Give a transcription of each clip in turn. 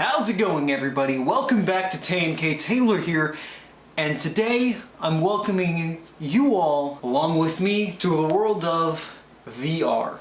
How's it going, everybody? Welcome back to K. Taylor here, and today I'm welcoming you all along with me to the world of VR.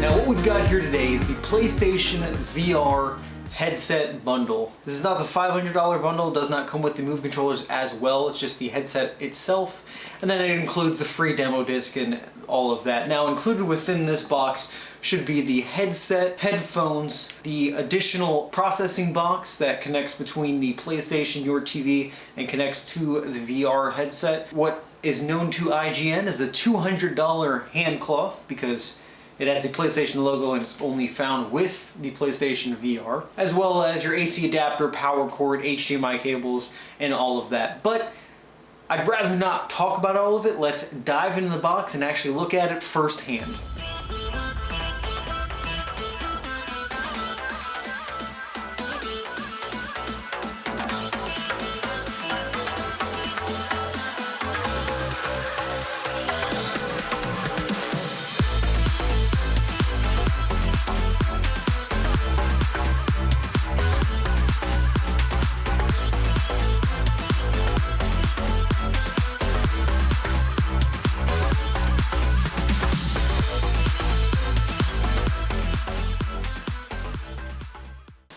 Now what we've got here today is the PlayStation VR headset bundle. This is not the $500 bundle, it does not come with the Move controllers as well, it's just the headset itself, and then it includes the free demo disc and all of that. Now included within this box should be the headset, headphones, the additional processing box that connects between the PlayStation, your TV, and connects to the VR headset. What is known to IGN as the $200 hand cloth, because it has the PlayStation logo and it's only found with the PlayStation VR, as well as your AC adapter, power cord, HDMI cables, and all of that. But I'd rather not talk about all of it. Let's dive into the box and actually look at it firsthand.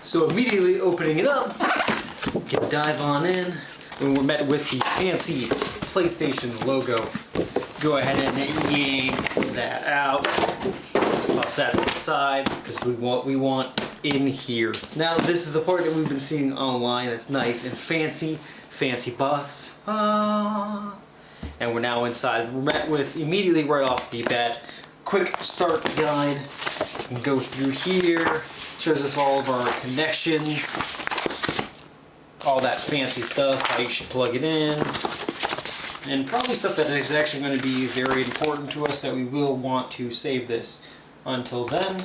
So immediately opening it up, we can dive on in, and we're met with the fancy PlayStation logo. Go ahead and yank that out. Toss that to the side, because what we want is in here. Now this is the part that we've been seeing online that's nice and fancy box. And we're now inside. We're met with, immediately right off the bat, quick start guide. We can go through here. Shows us all of our connections, all that fancy stuff, how you should plug it in, and probably stuff that is actually going to be very important to us that we will want to save this. Until then,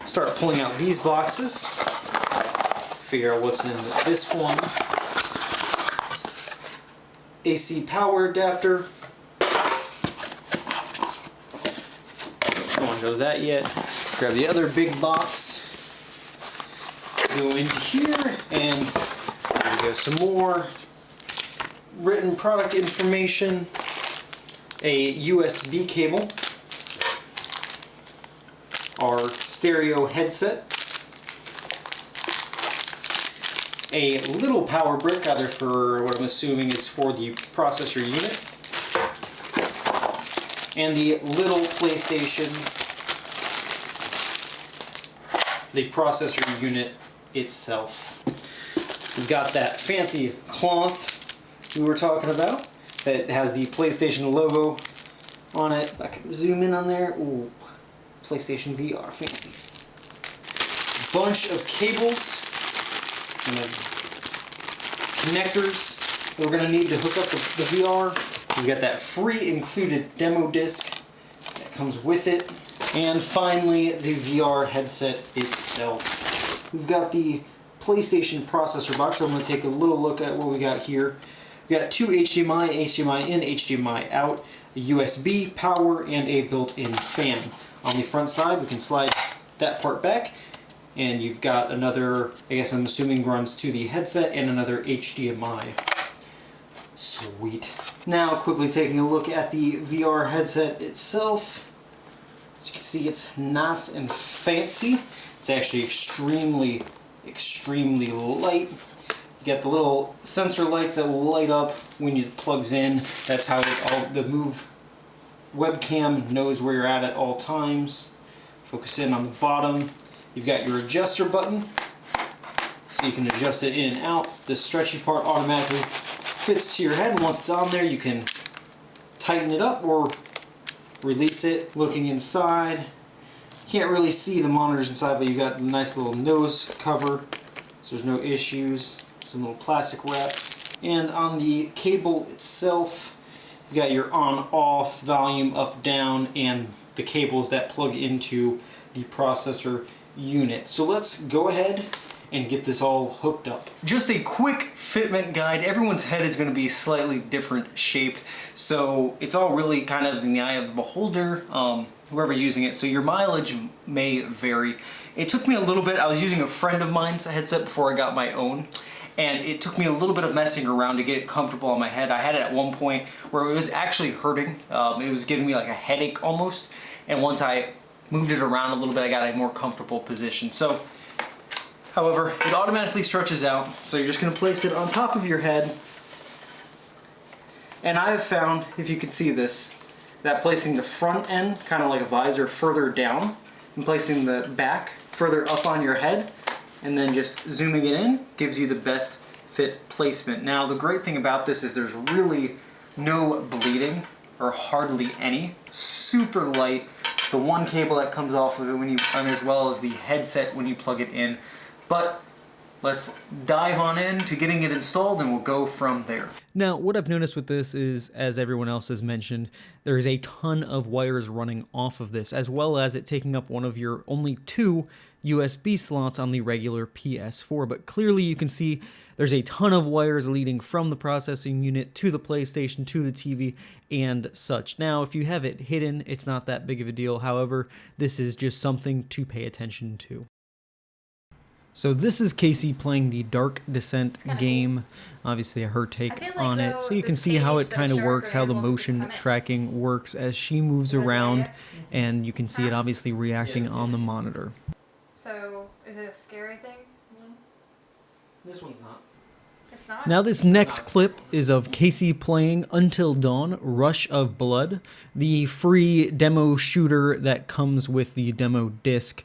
start pulling out these boxes, figure out what's in this one. AC power adapter. Don't know that yet. Grab the other big box, go into here, and there we go, some more written product information, a USB cable, our stereo headset, a little power brick, either for what I'm assuming is for the processor unit, and the little PlayStation, the processor unit itself. We've got that fancy cloth we were talking about that has the PlayStation logo on it. I can zoom in on there. Ooh, PlayStation VR, fancy. Bunch of cables and connectors that we're going to need to hook up the VR. We've got that free included demo disc that comes with it. And finally, the VR headset itself. We've got the PlayStation processor box, so I'm going to take a little look at what we got here. We got two HDMI in, HDMI out, a USB, power, and a built-in fan. On the front side, we can slide that part back, and you've got another, I guess I'm assuming runs to the headset, and another HDMI. Sweet. Now, quickly taking a look at the VR headset itself. As you can see, it's nice and fancy. It's actually extremely light. You get the little sensor lights that will light up when it plugs in. That's how the Move webcam knows where you're at all times. Focus in on the bottom. You've got your adjuster button, so you can adjust it in and out. The stretchy part automatically fits to your head, and once it's on there, you can tighten it up or release it. Looking inside, can't really see the monitors inside, but you got a nice little nose cover, so there's no issues. Some little plastic wrap. And on the cable itself, you got your on-off, volume up, down, and the cables that plug into the processor unit. So let's go ahead and get this all hooked up. Just a quick fitment guide. Everyone's head is going to be slightly different shaped, so it's all really kind of in the eye of the beholder, whoever's using it, so your mileage may vary. It took me a little bit. I was using a friend of mine's headset before I got my own, and it took me a little bit of messing around to get it comfortable on my head. I had it at one point where it was actually hurting. It was giving me like a headache almost, and once I moved it around a little bit, I got a more comfortable position. So, however, it automatically stretches out, so you're just going to place it on top of your head. And I have found, if you can see this, that placing the front end, kind of like a visor, further down, and placing the back further up on your head, and then just zooming it in, gives you the best fit placement. Now, the great thing about this is there's really no bleeding, or hardly any. Super light. The one cable that comes off of it when you, and as well as the headset when you plug it in. But let's dive on into getting it installed and we'll go from there. Now, what I've noticed with this is, as everyone else has mentioned, there is a ton of wires running off of this, as well as it taking up one of your only 2 USB slots on the regular PS4. But clearly you can see there's a ton of wires leading from the processing unit to the PlayStation, to the TV, and such. Now, if you have it hidden, it's not that big of a deal. However, this is just something to pay attention to. So this is Kacie playing the Dark Descent game. Obviously her take on it. So you can see how it kind of works, how the motion tracking works as she moves around, and you can see it obviously reacting on the monitor. So, is it a scary thing? This one's not. It's not? Now this next clip is of Kacie playing Until Dawn, Rush of Blood, the free demo shooter that comes with the demo disc.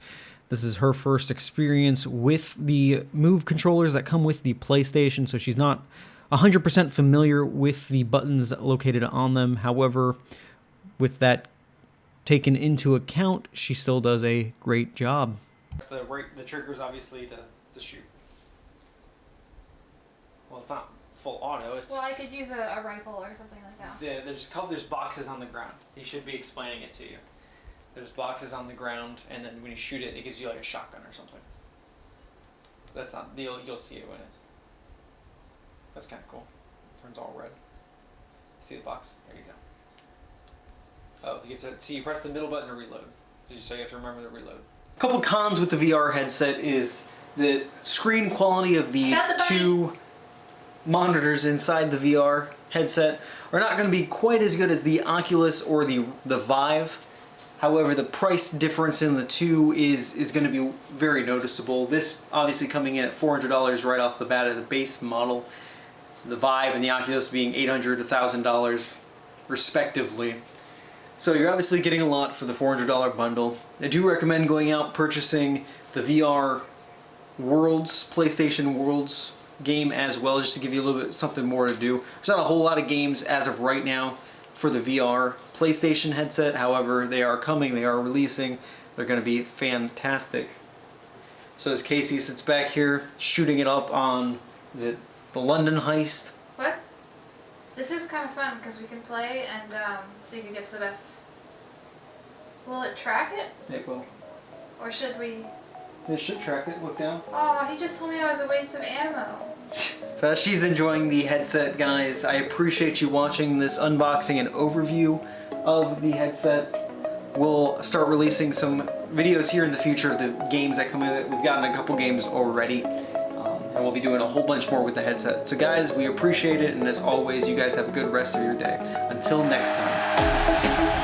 This is her first experience with the Move controllers that come with the PlayStation, so she's not 100% familiar with the buttons located on them. However, with that taken into account, she still does a great job. The trigger's obviously to shoot. Well, it's not full auto. It's well, I could use a rifle or something like that. There's boxes on the ground. He should be explaining it to you. There's boxes on the ground, and then when you shoot it, it gives you like a shotgun or something. That's not, you'll see it when it, that's kind of cool. Turns all red. See the box? There you go. Oh, you have to, see, you press the middle button to reload. So you have to remember to reload. A couple cons with the VR headset is the screen quality of the 2 monitors inside the VR headset are not going to be quite as good as the Oculus or the Vive. However, the price difference in the 2 is going to be very noticeable. This obviously coming in at $400 right off the bat of the base model. The Vive and the Oculus being $800, $1,000 respectively. So you're obviously getting a lot for the $400 bundle. I do recommend going out purchasing the VR Worlds, PlayStation Worlds game as well, just to give you a little bit something more to do. There's not a whole lot of games as of right now for the VR PlayStation headset. However, they are coming, they are releasing. They're going to be fantastic. So as Kacie sits back here shooting it up on, is it the London Heist? What? This is kind of fun because we can play and see who gets the best. Will it track it? It will. Or should we? It should track it. Look down. Oh, he just told me I was a waste of ammo. So as she's enjoying the headset, guys, I appreciate you watching this unboxing and overview of the headset. We'll start releasing some videos here in the future of the games that come with it. We've gotten a couple games already, and we'll be doing a whole bunch more with the headset. So guys, we appreciate it, and as always, you guys have a good rest of your day. Until next time.